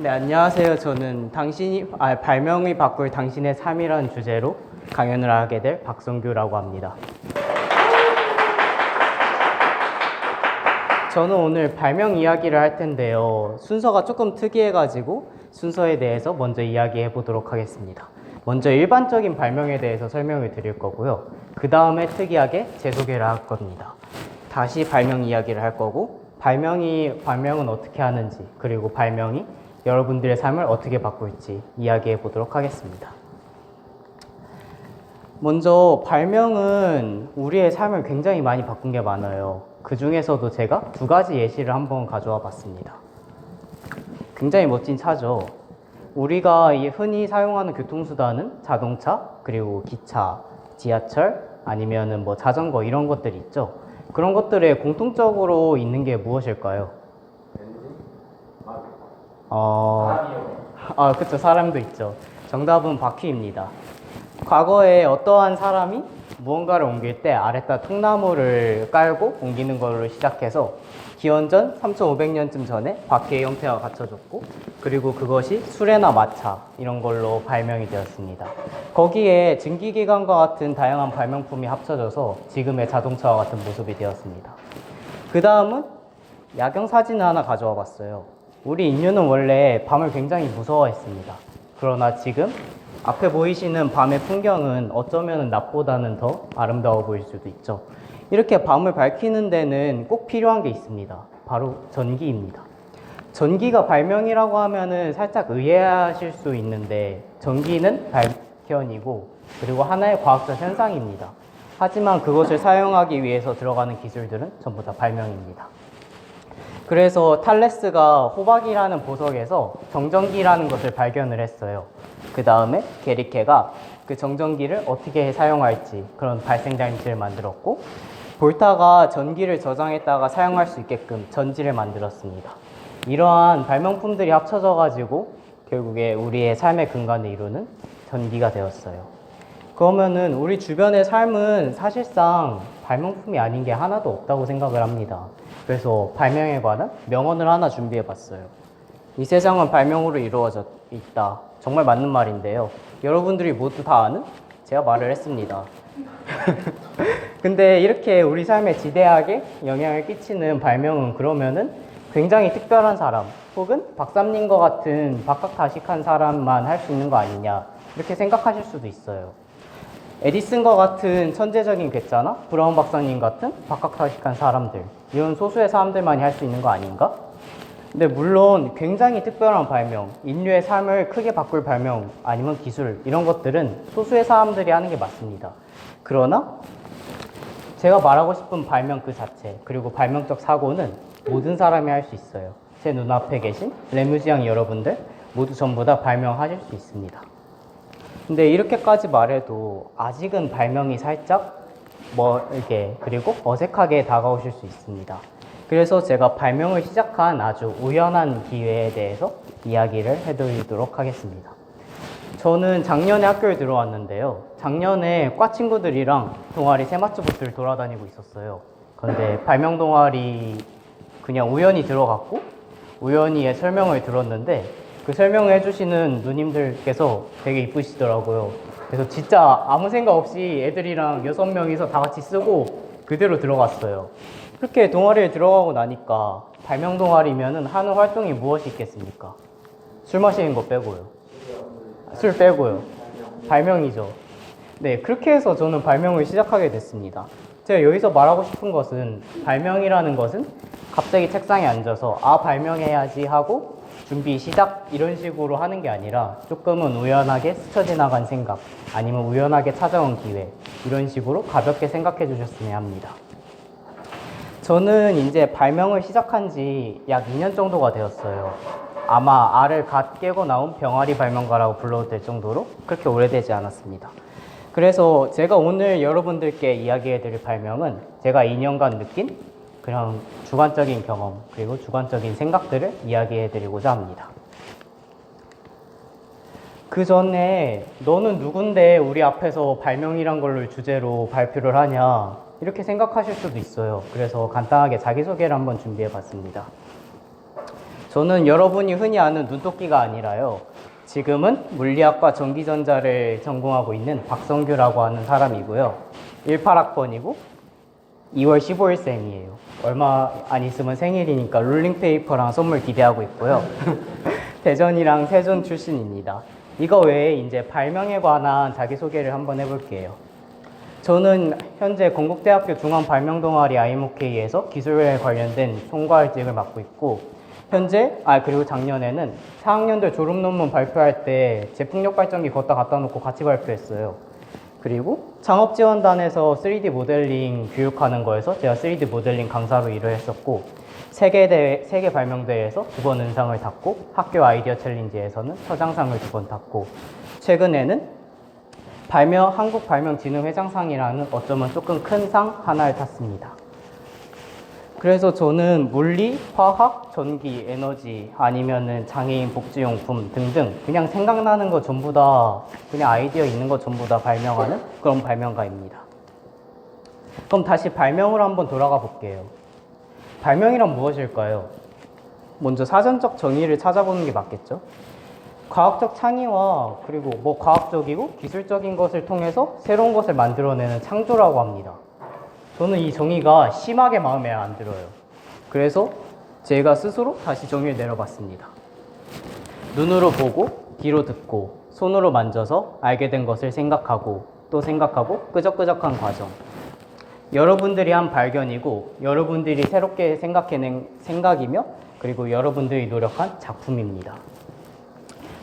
네, 안녕하세요. 저는 발명이 바꿀 당신의 삶이라는 주제로 강연을 하게 될 박성규라고 합니다. 저는 오늘 발명 이야기를 할 텐데요. 순서가 조금 특이해가지고 순서에 대해서 먼저 이야기해 보도록 하겠습니다. 먼저 일반적인 발명에 대해서 설명을 드릴 거고요. 그 다음에 특이하게 제 소개를 할 겁니다. 다시 발명 이야기를 할 거고, 발명은 어떻게 하는지, 그리고 발명이 여러분들의 삶을 어떻게 바꿀지 이야기해 보도록 하겠습니다. 먼저 발명은 우리의 삶을 굉장히 많이 바꾼 게 많아요. 그 중에서도 제가 두 가지 예시를 한번 가져와 봤습니다. 굉장히 멋진 차죠. 우리가 흔히 사용하는 교통수단은 자동차, 그리고 기차, 지하철, 아니면은 자전거 이런 것들이 있죠. 그런 것들에 공통적으로 있는 게 무엇일까요? 그쵸. 사람도 있죠. 정답은 바퀴입니다. 과거에 어떠한 사람이 무언가를 옮길 때 아래다 통나무를 깔고 옮기는 걸로 시작해서 기원전 3500년쯤 전에 바퀴의 형태가 갖춰졌고, 그리고 그것이 수레나 마차 이런 걸로 발명이 되었습니다. 거기에 증기기관과 같은 다양한 발명품이 합쳐져서 지금의 자동차와 같은 모습이 되었습니다. 그 다음은 야경 사진을 하나 가져와 봤어요. 우리 인류는 원래 밤을 굉장히 무서워했습니다. 그러나 지금 앞에 보이시는 밤의 풍경은 어쩌면 낮보다는 더 아름다워 보일 수도 있죠. 이렇게 밤을 밝히는 데는 꼭 필요한 게 있습니다. 바로 전기입니다. 전기가 발명이라고 하면은 살짝 의아하실 수 있는데, 전기는 발현이고 그리고 하나의 과학적 현상입니다. 하지만 그것을 사용하기 위해서 들어가는 기술들은 전부 다 발명입니다. 그래서 탈레스가 호박이라는 보석에서 정전기라는 것을 발견을 했어요. 그 다음에 게리케가 그 정전기를 어떻게 사용할지 그런 발생 장치를 만들었고, 볼타가 전기를 저장했다가 사용할 수 있게끔 전지를 만들었습니다. 이러한 발명품들이 합쳐져 가지고 결국에 우리의 삶의 근간을 이루는 전기가 되었어요. 그러면은 우리 주변의 삶은 사실상 발명품이 아닌 게 하나도 없다고 생각을 합니다. 그래서 발명에 관한 명언을 하나 준비해 봤어요. 이 세상은 발명으로 이루어져 있다. 정말 맞는 말인데요. 여러분들이 모두 다 아는 제가 말을 했습니다. 근데 이렇게 우리 삶에 지대하게 영향을 끼치는 발명은 그러면은 굉장히 특별한 사람, 혹은 박사님과 같은 박학다식한 사람만 할 수 있는 거 아니냐, 이렇게 생각하실 수도 있어요. 에디슨과 같은 천재적인 괴짜나 브라운 박사님 같은 박학다식한 사람들, 이런 소수의 사람들만이 할 수 있는 거 아닌가? 근데 물론 굉장히 특별한 발명, 인류의 삶을 크게 바꿀 발명, 아니면 기술, 이런 것들은 소수의 사람들이 하는 게 맞습니다. 그러나 제가 말하고 싶은 발명 그 자체, 그리고 발명적 사고는 모든 사람이 할 수 있어요. 제 눈앞에 계신 레뮤지앙 여러분들 모두 전부 다 발명하실 수 있습니다. 근데 이렇게까지 말해도 아직은 발명이 살짝 그리고 어색하게 다가오실 수 있습니다. 그래서 제가 발명을 시작한 아주 우연한 기회에 대해서 이야기를 해드리도록 하겠습니다. 저는 작년에 학교에 들어왔는데요. 작년에 과 친구들이랑 동아리 세마츠부스를 돌아다니고 있었어요. 그런데 발명 동아리 그냥 우연히 들어갔고 우연히 설명을 들었는데, 그 설명을 해주시는 누님들께서 되게 이쁘시더라고요. 그래서 진짜 아무 생각 없이 애들이랑 6명이서 다 같이 쓰고 그대로 들어갔어요. 그렇게 동아리에 들어가고 나니까 발명 동아리면은 하는 활동이 무엇이 있겠습니까? 술 마시는 거 빼고요. 술 빼고요. 발명이죠. 네, 그렇게 해서 저는 발명을 시작하게 됐습니다. 제가 여기서 말하고 싶은 것은, 발명이라는 것은 갑자기 책상에 앉아서 발명해야지 하고 준비 시작 이런 식으로 하는 게 아니라 조금은 우연하게 스쳐 지나간 생각, 아니면 우연하게 찾아온 기회, 이런 식으로 가볍게 생각해 주셨으면 합니다. 저는 이제 발명을 시작한 지 약 2년 정도가 되었어요. 아마 알을 갓 깨고 나온 병아리 발명가라고 불러도 될 정도로 그렇게 오래되지 않았습니다. 그래서 제가 오늘 여러분들께 이야기해 드릴 발명은 제가 2년간 느낀 그냥 주관적인 경험, 그리고 주관적인 생각들을 이야기해 드리고자 합니다. 그 전에 너는 누군데 우리 앞에서 발명이란 걸로 주제로 발표를 하냐, 이렇게 생각하실 수도 있어요. 그래서 간단하게 자기소개를 한번 준비해 봤습니다. 저는 여러분이 흔히 아는 눈토끼가 아니라요. 지금은 물리학과 전기전자를 전공하고 있는 박성규라고 하는 사람이고요. 18학번이고 2월 15일생이에요. 얼마 안 있으면 생일이니까 롤링페이퍼랑 선물 기대하고 있고요. 대전이랑 세종 출신입니다. 이거 외에 이제 발명에 관한 자기소개를 한번 해볼게요. 저는 현재 건국대학교 중앙발명동아리 IMOK에서 기술에 관련된 총괄직을 맡고 있고, 그리고 작년에는 4학년들 졸업논문 발표할 때 제풍력 발전기 걷다 갖다 놓고 같이 발표했어요. 그리고 창업지원단에서 3D 모델링 교육하는 거에서 제가 3D 모델링 강사로 일을 했었고, 세계 발명대회에서 2번 은상을 탔고, 학교 아이디어 챌린지에서는 서장상을 2번 탔고, 최근에는 한국발명진흥회장상이라는 어쩌면 조금 큰 상 하나를 탔습니다. 그래서 저는 물리, 화학, 전기, 에너지 아니면은 장애인 복지용품 등등 그냥 생각나는 거 전부 다 그냥 아이디어 있는 거 전부 다 발명하는 그런 발명가입니다. 그럼 다시 발명으로 한번 돌아가 볼게요. 발명이란 무엇일까요? 먼저 사전적 정의를 찾아보는 게 맞겠죠? 과학적 창의와 그리고 과학적이고 기술적인 것을 통해서 새로운 것을 만들어내는 창조라고 합니다. 저는 이 정의가 심하게 마음에 안 들어요. 그래서 제가 스스로 다시 정의를 내려봤습니다. 눈으로 보고, 귀로 듣고, 손으로 만져서 알게 된 것을 생각하고, 또 생각하고, 끄적끄적한 과정. 여러분들이 한 발견이고, 여러분들이 새롭게 생각해낸 생각이며, 그리고 여러분들이 노력한 작품입니다.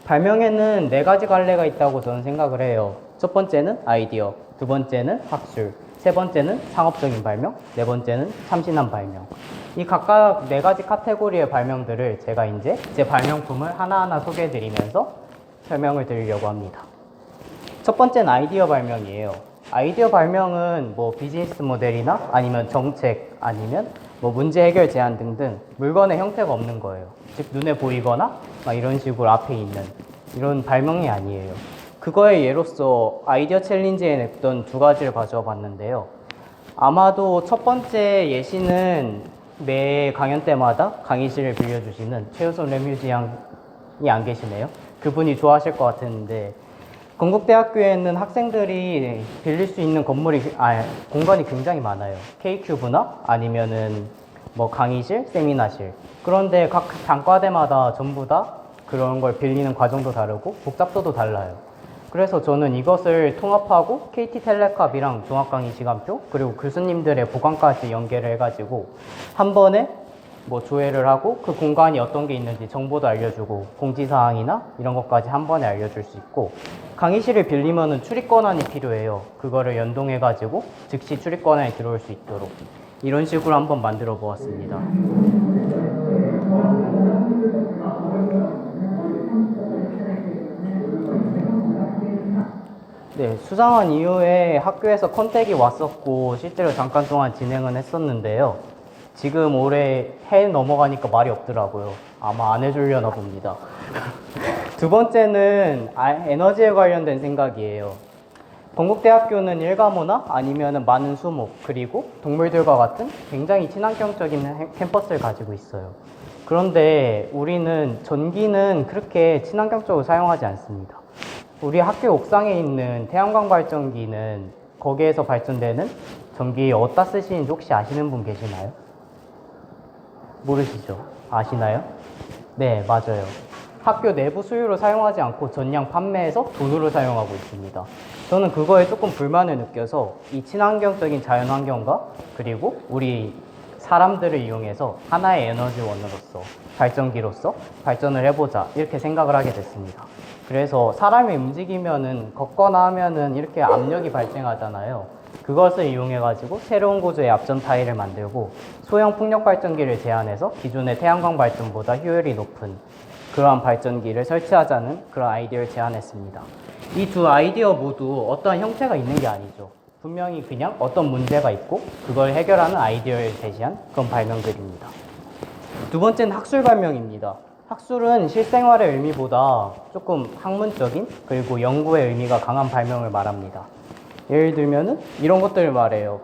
발명에는 4가지 갈래가 있다고 저는 생각을 해요. 첫 번째는 아이디어, 두 번째는 학술, 세 번째는 상업적인 발명, 네 번째는 참신한 발명. 이 각각 4가지 카테고리의 발명들을 제가 이제 제 발명품을 하나하나 소개해드리면서 설명을 드리려고 합니다. 첫 번째는 아이디어 발명이에요. 아이디어 발명은 비즈니스 모델이나 아니면 정책 아니면 문제 해결 제안 등등 물건의 형태가 없는 거예요. 즉 눈에 보이거나 이런 식으로 앞에 있는 이런 발명이 아니에요. 그거의 예로서 아이디어 챌린지에 냈던 2가지를 가져와 봤는데요. 아마도 첫 번째 예시는 매 강연 때마다 강의실을 빌려주시는 최우선 레뮤지 양이 안 계시네요. 그분이 좋아하실 것 같았는데, 건국대학교에는 학생들이 빌릴 수 있는 공간이 굉장히 많아요. K큐브나 아니면은 강의실, 세미나실. 그런데 각 단과대마다 전부 다 그런 걸 빌리는 과정도 다르고 복잡도도 달라요. 그래서 저는 이것을 통합하고 KT텔레캅이랑 종합강의 시간표 그리고 교수님들의 보관까지 연계를 해가지고 한 번에 조회를 하고 그 공간이 어떤 게 있는지 정보도 알려주고 공지사항이나 이런 것까지 한 번에 알려줄 수 있고, 강의실을 빌리면은 출입 권한이 필요해요. 그거를 연동해가지고 즉시 출입 권한이 들어올 수 있도록 이런 식으로 한번 만들어 보았습니다. 네, 수상한 이후에 학교에서 컨택이 왔었고 실제로 잠깐 동안 진행은 했었는데요. 지금 올해 해 넘어가니까 말이 없더라고요. 아마 안 해주려나 봅니다. 두 번째는 에너지에 관련된 생각이에요. 건국대학교는 일가모나 아니면 많은 수목 그리고 동물들과 같은 굉장히 친환경적인 캠퍼스를 가지고 있어요. 그런데 우리는 전기는 그렇게 친환경적으로 사용하지 않습니다. 우리 학교 옥상에 있는 태양광 발전기는 거기에서 발전되는 전기 어디다 쓰시는지 혹시 아시는 분 계시나요? 모르시죠? 아시나요? 네, 맞아요. 학교 내부 수유로 사용하지 않고 전량 판매해서 돈으로 사용하고 있습니다. 저는 그거에 조금 불만을 느껴서 이 친환경적인 자연환경과 그리고 우리 사람들을 이용해서 하나의 에너지원으로서 발전기로서 발전을 해보자 이렇게 생각을 하게 됐습니다. 그래서 사람이 움직이면은 걷거나 하면은 이렇게 압력이 발생하잖아요. 그것을 이용해가지고 새로운 구조의 앞전 타일을 만들고 소형 풍력 발전기를 제안해서 기존의 태양광 발전보다 효율이 높은 그러한 발전기를 설치하자는 그런 아이디어를 제안했습니다. 이 2 아이디어 모두 어떠한 형태가 있는 게 아니죠. 분명히 그냥 어떤 문제가 있고 그걸 해결하는 아이디어를 제시한 그런 발명들입니다. 두 번째는 학술 발명입니다. 학술은 실생활의 의미보다 조금 학문적인 그리고 연구의 의미가 강한 발명을 말합니다. 예를 들면은 이런 것들을 말해요.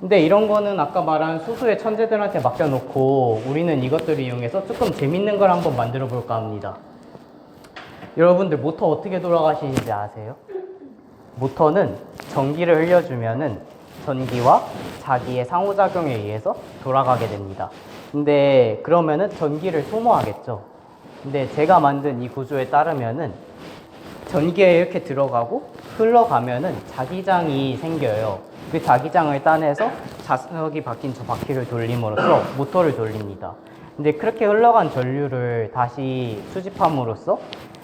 근데 이런 거는 아까 말한 소수의 천재들한테 맡겨놓고 우리는 이것들을 이용해서 조금 재밌는 걸 한번 만들어 볼까 합니다. 여러분들 모터 어떻게 돌아가시는지 아세요? 모터는 전기를 흘려주면은 전기와 자기의 상호작용에 의해서 돌아가게 됩니다. 근데 그러면은 전기를 소모하겠죠. 근데 제가 만든 이 구조에 따르면은 전기에 이렇게 들어가고 흘러가면은 자기장이 생겨요. 그 자기장을 따내서 자석이 박힌 저 바퀴를 돌림으로써 모터를 돌립니다. 근데 그렇게 흘러간 전류를 다시 수집함으로써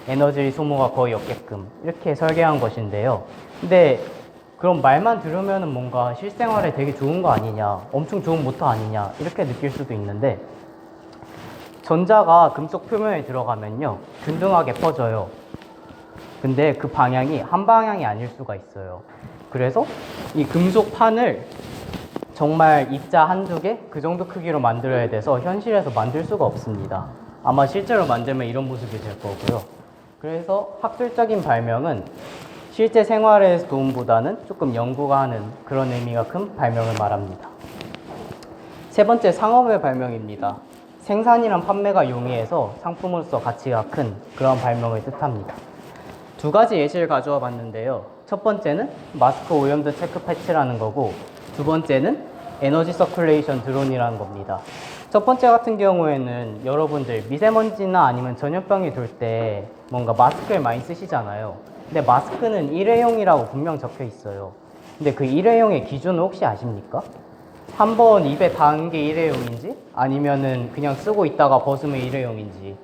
에너지 소모가 거의 없게끔 이렇게 설계한 것인데요. 근데 그럼 말만 들으면은 뭔가 실생활에 되게 좋은 거 아니냐, 엄청 좋은 모터 아니냐 이렇게 느낄 수도 있는데 전자가 금속 표면에 들어가면요 균등하게 퍼져요. 근데 그 방향이 한 방향이 아닐 수가 있어요. 그래서 이 금속 판을 정말 입자 한두 개 그 정도 크기로 만들어야 돼서 현실에서 만들 수가 없습니다. 아마 실제로 만들면 이런 모습이 될 거고요. 그래서 학술적인 발명은 실제 생활에서 도움보다는 조금 연구가 하는 그런 의미가 큰 발명을 말합니다. 세 번째, 상업의 발명입니다. 생산이랑 판매가 용이해서 상품으로서 가치가 큰 그런 발명을 뜻합니다. 두 가지 예시를 가져와 봤는데요. 첫 번째는 마스크 오염도 체크 패치라는 거고, 두 번째는 에너지 서큘레이션 드론이라는 겁니다. 첫 번째 같은 경우에는 여러분들 미세먼지나 아니면 전염병이 돌 때 뭔가 마스크를 많이 쓰시잖아요. 근데 마스크는 일회용이라고 분명 적혀 있어요. 근데 그 일회용의 기준은 혹시 아십니까? 한 번 입에 닿은 게 일회용인지 아니면은 그냥 쓰고 있다가 벗으면 일회용인지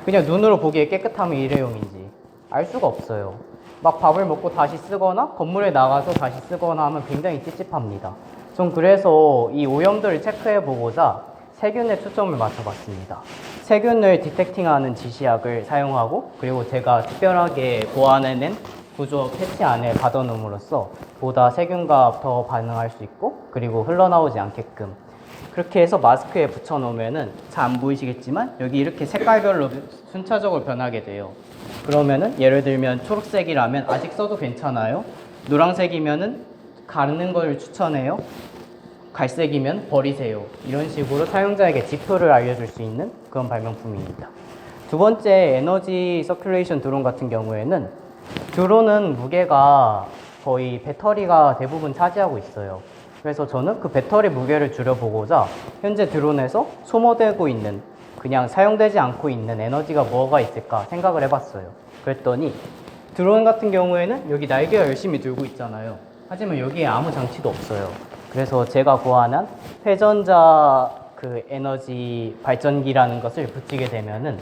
그냥 눈으로 보기에 깨끗하면 일회용인지 알 수가 없어요. 막 밥을 먹고 다시 쓰거나 건물에 나가서 다시 쓰거나 하면 굉장히 찝찝합니다. 전 그래서 이 오염도를 체크해 보고자 세균에 초점을 맞춰봤습니다. 세균을 디텍팅하는 지시약을 사용하고 그리고 제가 특별하게 보완해낸 구조 패치 안에 받아놓음으로써 보다 세균과 더 반응할 수 있고 그리고 흘러나오지 않게끔 그렇게 해서 마스크에 붙여놓으면은 잘 안 보이시겠지만 여기 이렇게 색깔별로 순차적으로 변하게 돼요. 그러면은 예를 들면 초록색이라면 아직 써도 괜찮아요. 노란색이면은 가르는 걸 추천해요. 갈색이면 버리세요. 이런 식으로 사용자에게 지표를 알려줄 수 있는 그런 발명품입니다. 두 번째, 에너지 서큘레이션 드론 같은 경우에는 드론은 무게가 거의 배터리가 대부분 차지하고 있어요. 그래서 저는 그 배터리 무게를 줄여보고자 현재 드론에서 소모되고 있는 그냥 사용되지 않고 있는 에너지가 뭐가 있을까 생각을 해봤어요. 그랬더니 드론 같은 경우에는 여기 날개가 열심히 들고 있잖아요. 하지만 여기에 아무 장치도 없어요. 그래서 제가 고안한 회전자 그 에너지 발전기라는 것을 붙이게 되면은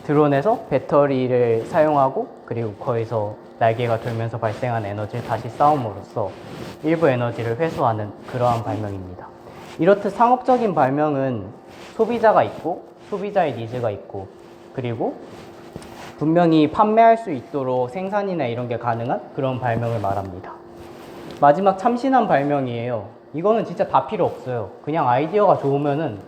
드론에서 배터리를 사용하고 그리고 거기서 날개가 돌면서 발생한 에너지를 다시 쌓음으로써 일부 에너지를 회수하는 그러한 발명입니다. 이렇듯 상업적인 발명은 소비자가 있고 소비자의 니즈가 있고 그리고 분명히 판매할 수 있도록 생산이나 이런 게 가능한 그런 발명을 말합니다. 마지막 참신한 발명이에요. 이거는 진짜 다 필요 없어요. 그냥 아이디어가 좋으면은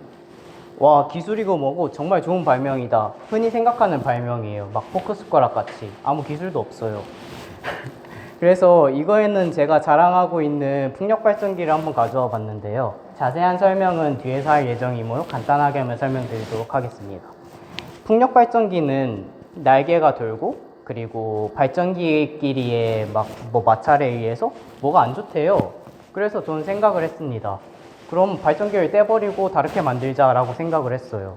와 기술이고 뭐고 정말 좋은 발명이다. 흔히 생각하는 발명이에요. 막 포크 숟가락 같이 아무 기술도 없어요. 그래서 이거에는 제가 자랑하고 있는 풍력 발전기를 한번 가져와 봤는데요. 자세한 설명은 뒤에서 할 예정이므로 간단하게 한번 설명드리도록 하겠습니다. 풍력 발전기는 날개가 돌고 그리고 발전기끼리의 마찰에 의해서 뭐가 안 좋대요. 그래서 저는 생각을 했습니다. 그럼 발전기를 떼버리고 다르게 만들자라고 생각을 했어요.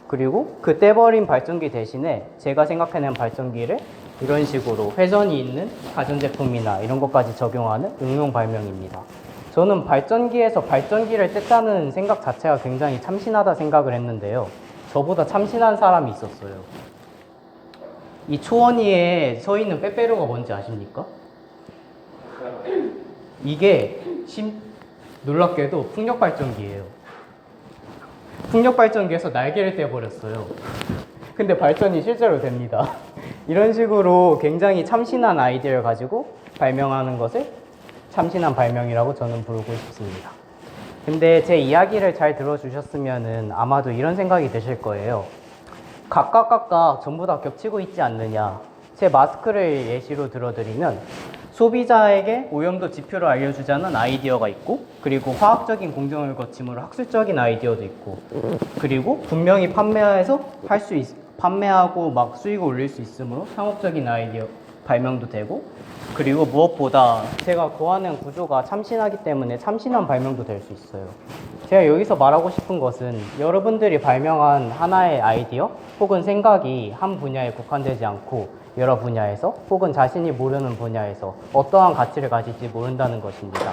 그리고 그 떼버린 발전기 대신에 제가 생각해낸 발전기를 이런 식으로 회전이 있는 가전제품이나 이런 것까지 적용하는 응용 발명입니다. 저는 발전기에서 발전기를 뗐다는 생각 자체가 굉장히 참신하다 생각을 했는데요. 저보다 참신한 사람이 있었어요. 이 초원위에 서 있는 빼빼로가 뭔지 아십니까? 이게 놀랍게도 풍력 발전기예요. 풍력 발전기에서 날개를 떼버렸어요. 근데 발전이 실제로 됩니다. 이런 식으로 굉장히 참신한 아이디어를 가지고 발명하는 것을 참신한 발명이라고 저는 부르고 싶습니다. 근데 제 이야기를 잘 들어주셨으면은 아마도 이런 생각이 드실 거예요. 각각 전부 다 겹치고 있지 않느냐. 제 마스크를 예시로 들어드리면 소비자에게 오염도 지표를 알려주자는 아이디어가 있고, 그리고 화학적인 공정을 거침으로 학술적인 아이디어도 있고, 그리고 분명히 판매하고 막 수익을 올릴 수 있으므로 상업적인 아이디어 발명도 되고, 그리고 무엇보다 제가 구하는 구조가 참신하기 때문에 참신한 발명도 될 수 있어요. 제가 여기서 말하고 싶은 것은 여러분들이 발명한 하나의 아이디어 혹은 생각이 한 분야에 국한되지 않고 여러 분야에서 혹은 자신이 모르는 분야에서 어떠한 가치를 가질지 모른다는 것입니다.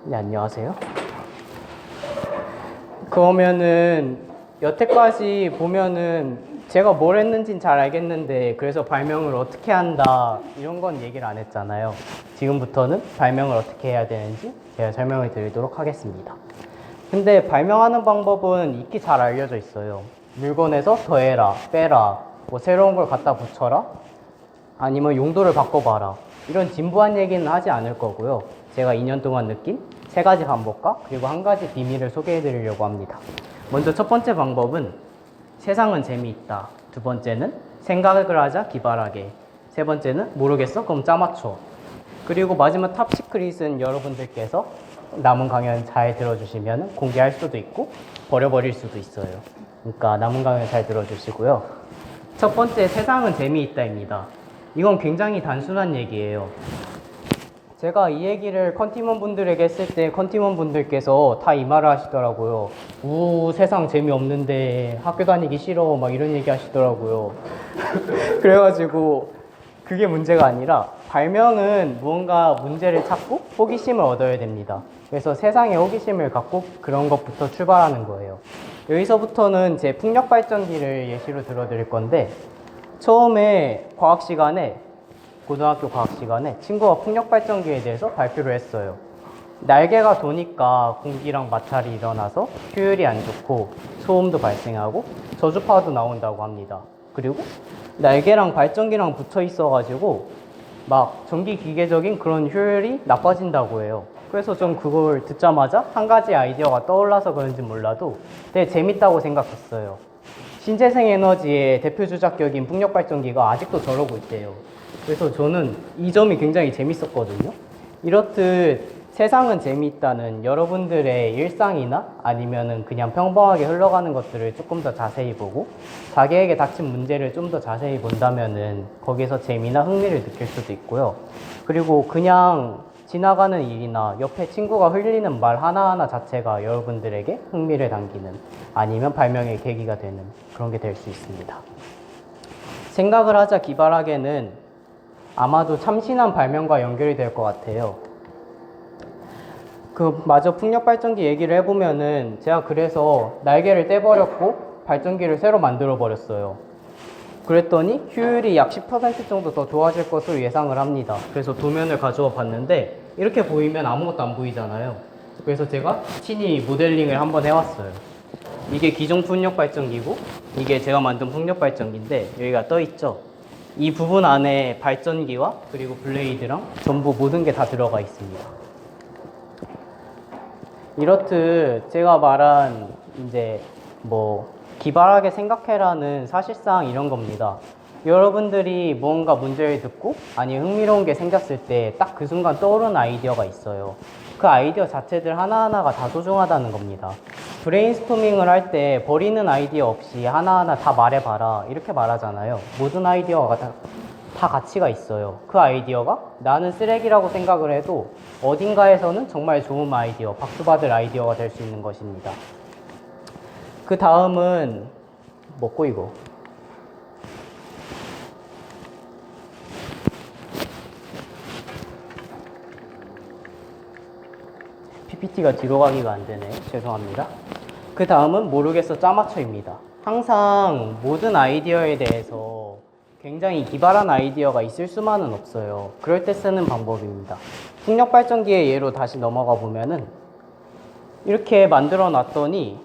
네, 안녕하세요. 그러면은 여태까지 보면은 제가 뭘 했는지는 잘 알겠는데 그래서 발명을 어떻게 한다 이런 건 얘기를 안 했잖아요. 지금부터는 발명을 어떻게 해야 되는지 제가 설명을 드리도록 하겠습니다. 근데 발명하는 방법은 익히 잘 알려져 있어요. 물건에서 더해라, 빼라, 뭐 새로운 걸 갖다 붙여라, 아니면 용도를 바꿔봐라, 이런 진부한 얘기는 하지 않을 거고요. 제가 2년 동안 느낀 3가지 방법과 그리고 1가지 비밀을 소개해 드리려고 합니다. 먼저 첫 번째 방법은 세상은 재미있다. 두 번째는 생각을 하자 기발하게. 세 번째는 모르겠어? 그럼 짜맞춰. 그리고 마지막 탑 시크릿은 여러분들께서 남은 강연 잘 들어주시면 공개할 수도 있고 버려버릴 수도 있어요. 그러니까 남은 강연 잘 들어주시고요. 첫 번째, 세상은 재미있다입니다. 이건 굉장히 단순한 얘기예요. 제가 이 얘기를 컨팀원 분들에게 했을 때 컨팀원 분들께서 다 이 말을 하시더라고요. 세상 재미없는데 학교 다니기 싫어 막 이런 얘기 하시더라고요. 그래가지고 그게 문제가 아니라 발명은 무언가 문제를 찾고 호기심을 얻어야 됩니다. 그래서 세상에 호기심을 갖고 그런 것부터 출발하는 거예요. 여기서부터는 제 풍력 발전기를 예시로 들어드릴 건데, 처음에 과학 시간에, 고등학교 과학 시간에 친구가 풍력 발전기에 대해서 발표를 했어요. 날개가 도니까 공기랑 마찰이 일어나서 효율이 안 좋고 소음도 발생하고 저주파도 나온다고 합니다. 그리고 날개랑 발전기랑 붙어 있어가지고 막 전기 기계적인 그런 효율이 나빠진다고 해요. 그래서 좀 그걸 듣자마자 1가지 아이디어가 떠올라서 그런지 몰라도 되게 재밌다고 생각했어요. 신재생 에너지의 대표 주작격인 풍력 발전기가 아직도 저러고 있대요. 그래서 저는 이 점이 굉장히 재밌었거든요. 이렇듯 세상은 재미있다는 여러분들의 일상이나 아니면은 그냥 평범하게 흘러가는 것들을 조금 더 자세히 보고 자기에게 닥친 문제를 좀 더 자세히 본다면은 거기서 재미나 흥미를 느낄 수도 있고요. 그리고 그냥 지나가는 일이나 옆에 친구가 흘리는 말 하나하나 자체가 여러분들에게 흥미를 당기는 아니면 발명의 계기가 되는 그런 게 될 수 있습니다. 생각을 하자 기발하게는 아마도 참신한 발명과 연결이 될 것 같아요. 마저 풍력 발전기 얘기를 해보면은 제가 그래서 날개를 떼버렸고 발전기를 새로 만들어 버렸어요. 그랬더니 효율이 약 10% 정도 더 좋아질 것으로 예상을 합니다. 그래서 도면을 가져와 봤는데 이렇게 보이면 아무것도 안 보이잖아요. 그래서 제가 친히 모델링을 한번 해왔어요. 이게 기존 풍력 발전기고 이게 제가 만든 풍력 발전기인데 여기가 떠 있죠. 이 부분 안에 발전기와 그리고 블레이드랑 전부 모든 게 다 들어가 있습니다. 이렇듯 제가 말한 이제 기발하게 생각해라는 사실상 이런 겁니다. 여러분들이 뭔가 문제를 듣고 아니 흥미로운 게 생겼을 때 딱 그 순간 떠오르는 아이디어가 있어요. 그 아이디어 자체들 하나하나가 다 소중하다는 겁니다. 브레인스토밍을 할 때 버리는 아이디어 없이 하나하나 다 말해봐라 이렇게 말하잖아요. 모든 아이디어가 다 가치가 있어요. 그 아이디어가 나는 쓰레기라고 생각을 해도 어딘가에서는 정말 좋은 아이디어, 박수받을 아이디어가 될 수 있는 것입니다. 그 다음은 먹고 이거 PPT가 뒤로 가기가 안 되네. 죄송합니다. 그 다음은 모르겠어 짜맞춰입니다. 항상 모든 아이디어에 대해서 굉장히 기발한 아이디어가 있을 수만은 없어요. 그럴 때 쓰는 방법입니다. 풍력 발전기의 예로 다시 넘어가 보면은 이렇게 만들어 놨더니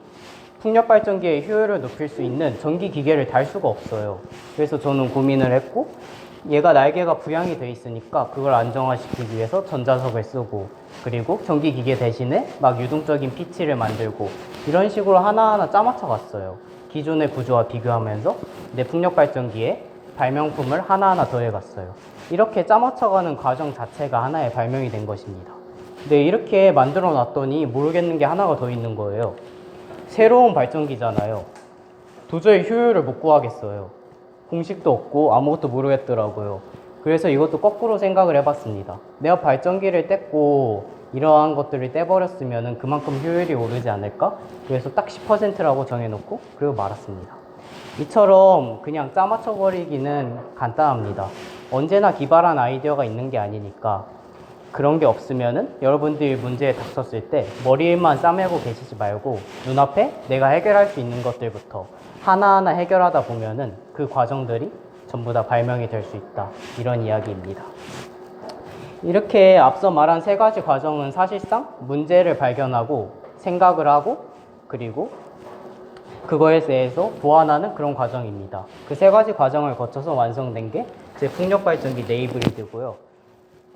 풍력 발전기의 효율을 높일 수 있는 전기 기계를 달 수가 없어요. 그래서 저는 고민을 했고 얘가 날개가 부양이 돼 있으니까 그걸 안정화시키기 위해서 전자석을 쓰고 그리고 전기 기계 대신에 막 유동적인 피치를 만들고 이런 식으로 하나하나 짜맞춰 갔어요. 기존의 구조와 비교하면서 내 풍력 발전기의 발명품을 하나하나 더해갔어요. 이렇게 짜맞춰가는 과정 자체가 하나의 발명이 된 것입니다. 근데 이렇게 만들어 놨더니 모르겠는 게 하나가 더 있는 거예요. 새로운 발전기잖아요. 도저히 효율을 못 구하겠어요. 공식도 없고 아무것도 모르겠더라고요. 그래서 이것도 거꾸로 생각을 해봤습니다. 내가 발전기를 뗐고 이러한 것들을 떼버렸으면 그만큼 효율이 오르지 않을까? 그래서 딱 10%라고 정해놓고 그리고 말았습니다. 이처럼 그냥 짜맞춰버리기는 간단합니다. 언제나 기발한 아이디어가 있는 게 아니니까 그런 게 없으면은 여러분들이 문제에 닥쳤을 때 머리만 싸매고 계시지 말고 눈앞에 내가 해결할 수 있는 것들부터 하나하나 해결하다 보면은 그 과정들이 전부 다 발명이 될 수 있다. 이런 이야기입니다. 이렇게 앞서 말한 세 가지 과정은 사실상 문제를 발견하고 생각을 하고 그리고 그거에 대해서 보완하는 그런 과정입니다. 그 세 가지 과정을 거쳐서 완성된 게 제 풍력발전기 네이브리드고요.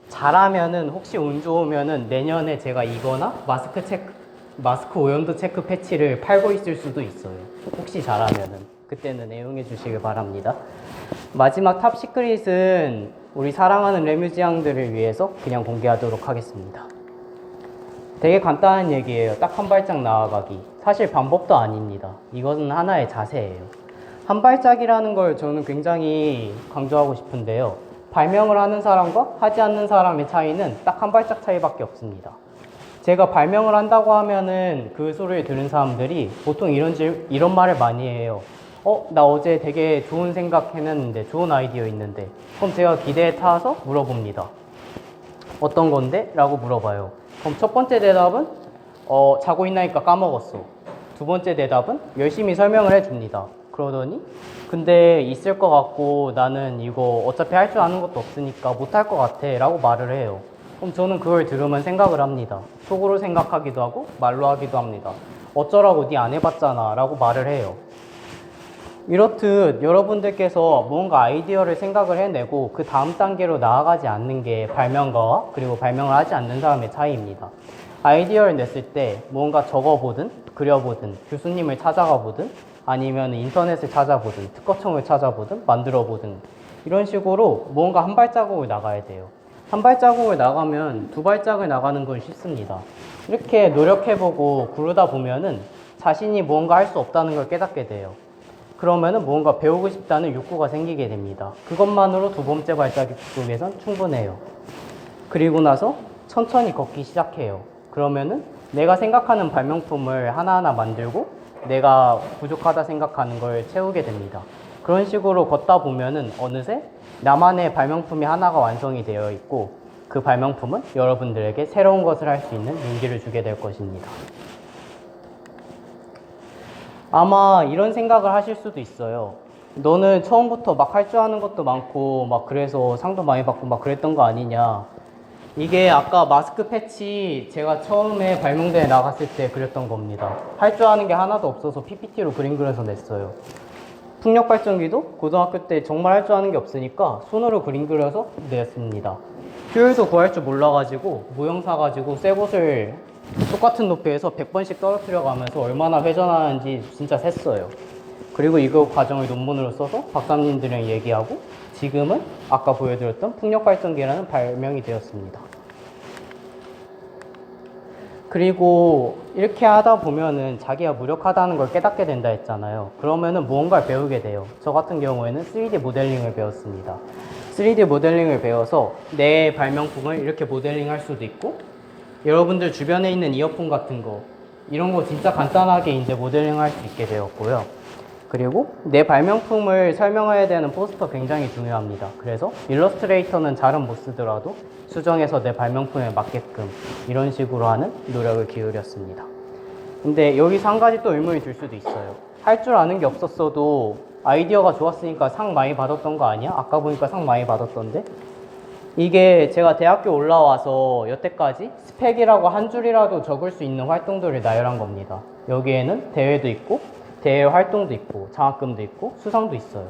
잘하면은 혹시 운 좋으면은 내년에 제가 이거나 마스크 오염도 체크 패치를 팔고 있을 수도 있어요. 혹시 잘하면은 그때는 애용해 주시길 바랍니다. 마지막 탑 시크릿은 우리 사랑하는 레뮤지앙들을 위해서 그냥 공개하도록 하겠습니다. 되게 간단한 얘기예요. 딱 한 발짝 나아가기. 사실 방법도 아닙니다. 이것은 하나의 자세예요. 한 발짝이라는 걸 저는 굉장히 강조하고 싶은데요. 발명을 하는 사람과 하지 않는 사람의 차이는 딱 한 발짝 차이밖에 없습니다. 제가 발명을 한다고 하면은 그 소리를 들은 사람들이 보통 이런 말을 많이 해요. 나 어제 되게 좋은 생각 해냈는데, 좋은 아이디어 있는데. 그럼 제가 기대에 타서 물어봅니다. 어떤 건데? 라고 물어봐요. 그럼 첫 번째 대답은, 자고 있나니까 까먹었어. 두 번째 대답은 열심히 설명을 해줍니다. 그러더니, 근데 있을 것 같고 나는 이거 어차피 할 줄 아는 것도 없으니까 못할 것 같아. 라고 말을 해요. 그럼 저는 그걸 들으면 생각을 합니다. 속으로 생각하기도 하고 말로 하기도 합니다. 어쩌라고 니 안 해봤잖아 라고 말을 해요. 이렇듯 여러분들께서 뭔가 아이디어를 생각을 해내고 그 다음 단계로 나아가지 않는 게 발명가와 그리고 발명을 하지 않는 사람의 차이입니다. 아이디어를 냈을 때 뭔가 적어보든 그려보든 교수님을 찾아가 보든 아니면 인터넷을 찾아보든 특허청을 찾아보든 만들어보든 이런 식으로 뭔가 한 발자국을 나가야 돼요. 한 발자국을 나가면 두 발짝을 나가는 건 쉽습니다. 이렇게 노력해보고 구르다 보면은 자신이 뭔가 할 수 없다는 걸 깨닫게 돼요. 그러면은 뭔가 배우고 싶다는 욕구가 생기게 됩니다. 그것만으로 두 번째 발자국에선 충분해요. 그리고 나서 천천히 걷기 시작해요. 그러면은 내가 생각하는 발명품을 하나하나 만들고 내가 부족하다 생각하는 걸 채우게 됩니다. 그런 식으로 걷다 보면은 어느새 나만의 발명품이 하나가 완성이 되어 있고 그 발명품은 여러분들에게 새로운 것을 할 수 있는 용기를 주게 될 것입니다. 아마 이런 생각을 하실 수도 있어요. 너는 처음부터 막 할 줄 아는 것도 많고 막 그래서 상도 많이 받고 막 그랬던 거 아니냐. 이게 아까 마스크 패치 제가 처음에 발명대회 나갔을 때 그렸던 겁니다. 할 줄 아는 게 하나도 없어서 PPT로 그림 그려서 냈어요. 풍력발전기도 고등학교 때 정말 할 줄 아는 게 없으니까 손으로 그림 그려서 냈습니다. 효율도 구할 줄 몰라가지고 모형 사가지고 새 곳을 똑같은 높이에서 100번씩 떨어뜨려 가면서 얼마나 회전하는지 진짜 셌어요. 그리고 이거 과정을 논문으로 써서 박사님들이랑 얘기하고 지금은 아까 보여드렸던 풍력발전기라는 발명이 되었습니다. 그리고 이렇게 하다 보면은 자기가 무력하다는 걸 깨닫게 된다 했잖아요. 그러면은 무언가를 배우게 돼요. 저 같은 경우에는 3D 모델링을 배웠습니다. 3D 모델링을 배워서 내 발명품을 이렇게 모델링 할 수도 있고 여러분들 주변에 있는 이어폰 같은 거 이런 거 진짜 간단하게 이제 모델링 할 수 있게 되었고요. 그리고 내 발명품을 설명해야 되는 포스터 굉장히 중요합니다. 그래서 일러스트레이터는 잘은 못 쓰더라도 수정해서 내 발명품에 맞게끔 이런 식으로 하는 노력을 기울였습니다. 근데 여기서 한 가지 또 의문이 들 수도 있어요. 할 줄 아는 게 없었어도 아이디어가 좋았으니까 상 많이 받았던 거 아니야? 아까 보니까 상 많이 받았던데? 이게 제가 대학교 올라와서 여태까지 스펙이라고 한 줄이라도 적을 수 있는 활동들을 나열한 겁니다. 여기에는 대회도 있고 대회 활동도 있고 장학금도 있고 수상도 있어요.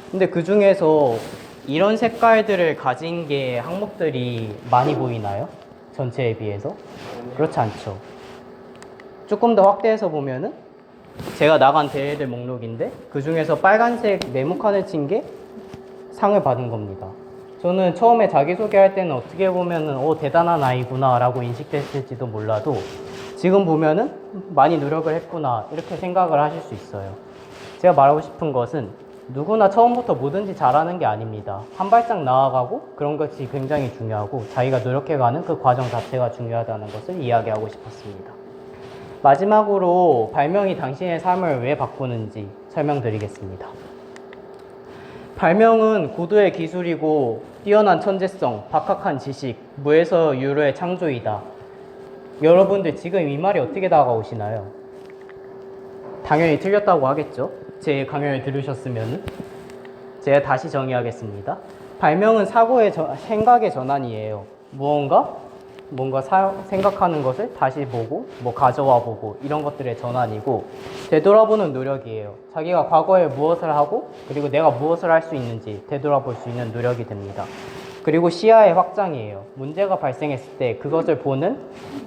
근데 그 중에서 이런 색깔들을 가진 게 항목들이 많이 보이나요? 전체에 비해서? 그렇지 않죠. 조금 더 확대해서 보면은 제가 나간 대회들 목록인데 그 중에서 빨간색 네모칸을 친 게 상을 받은 겁니다. 저는 처음에 자기소개할 때는 어떻게 보면은 대단한 아이구나 라고 인식됐을지도 몰라도 지금 보면은 많이 노력을 했구나 이렇게 생각을 하실 수 있어요. 제가 말하고 싶은 것은 누구나 처음부터 뭐든지 잘하는 게 아닙니다. 한 발짝 나아가고 그런 것이 굉장히 중요하고 자기가 노력해가는 그 과정 자체가 중요하다는 것을 이야기하고 싶었습니다. 마지막으로 발명이 당신의 삶을 왜 바꾸는지 설명드리겠습니다. 발명은 고도의 기술이고 뛰어난 천재성, 박학한 지식, 무에서 유로의 창조이다. 여러분들 지금 이 말이 어떻게 다가오시나요? 당연히 틀렸다고 하겠죠? 제 강연을 들으셨으면 제가 다시 정의하겠습니다. 발명은 생각의 전환이에요. 뭔가 생각하는 것을 다시 보고 가져와 보고 이런 것들의 전환이고 되돌아보는 노력이에요. 자기가 과거에 무엇을 하고 그리고 내가 무엇을 할 수 있는지 되돌아볼 수 있는 노력이 됩니다. 그리고 시야의 확장이에요. 문제가 발생했을 때 그것을 보는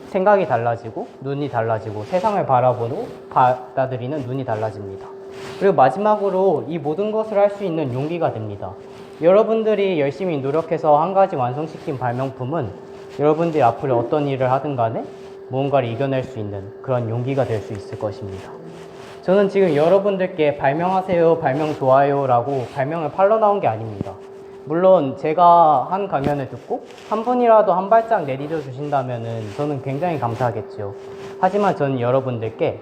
생각이 달라지고 눈이 달라지고 세상을 바라보고 받아들이는 눈이 달라집니다. 그리고 마지막으로 이 모든 것을 할 수 있는 용기가 됩니다. 여러분들이 열심히 노력해서 한 가지 완성시킨 발명품은 여러분들이 앞으로 어떤 일을 하든 간에 무언가를 이겨낼 수 있는 그런 용기가 될 수 있을 것입니다. 저는 지금 여러분들께 발명하세요, 발명 좋아요 라고 발명을 팔러 나온 게 아닙니다. 물론 제가 한 강연을 듣고 한 분이라도 한 발짝 내디뎌 주신다면 저는 굉장히 감사하겠죠. 하지만 저는 여러분들께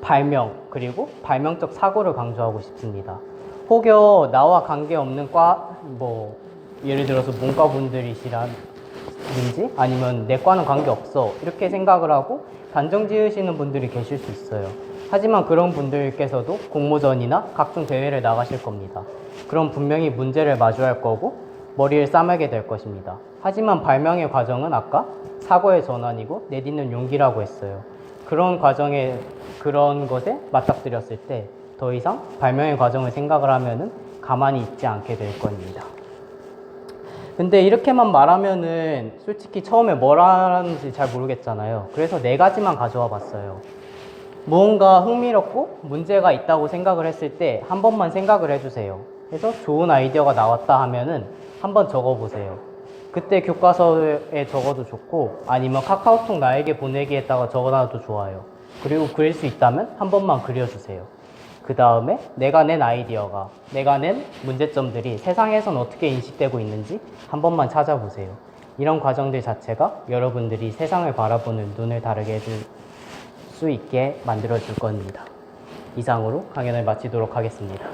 발명 그리고 발명적 사고를 강조하고 싶습니다. 혹여 나와 관계없는 예를 들어서 문과분들이시라든지 아니면 내 과는 관계없어 이렇게 생각을 하고 단정 지으시는 분들이 계실 수 있어요. 하지만 그런 분들께서도 공모전이나 각종 대회를 나가실 겁니다. 그럼 분명히 문제를 마주할 거고 머리를 싸매게 될 것입니다. 하지만 발명의 과정은 아까 사고의 전환이고 내딛는 용기라고 했어요. 그런 것에 맞닥뜨렸을 때 더 이상 발명의 과정을 생각을 하면은 가만히 있지 않게 될 겁니다. 근데 이렇게만 말하면은 솔직히 처음에 뭘 하는지 잘 모르겠잖아요. 그래서 4가지만 가져와 봤어요. 무언가 흥미롭고 문제가 있다고 생각을 했을 때 한 번만 생각을 해주세요. 그래서 좋은 아이디어가 나왔다 하면은 한번 적어보세요. 그때 교과서에 적어도 좋고 아니면 카카오톡 나에게 보내기에다가 적어놔도 좋아요. 그리고 그릴 수 있다면 한 번만 그려주세요. 그 다음에 내가 낸 문제점들이 세상에선 어떻게 인식되고 있는지 한 번만 찾아보세요. 이런 과정들 자체가 여러분들이 세상을 바라보는 눈을 다르게 해줄 수 있게 만들어줄 겁니다. 이상으로 강연을 마치도록 하겠습니다.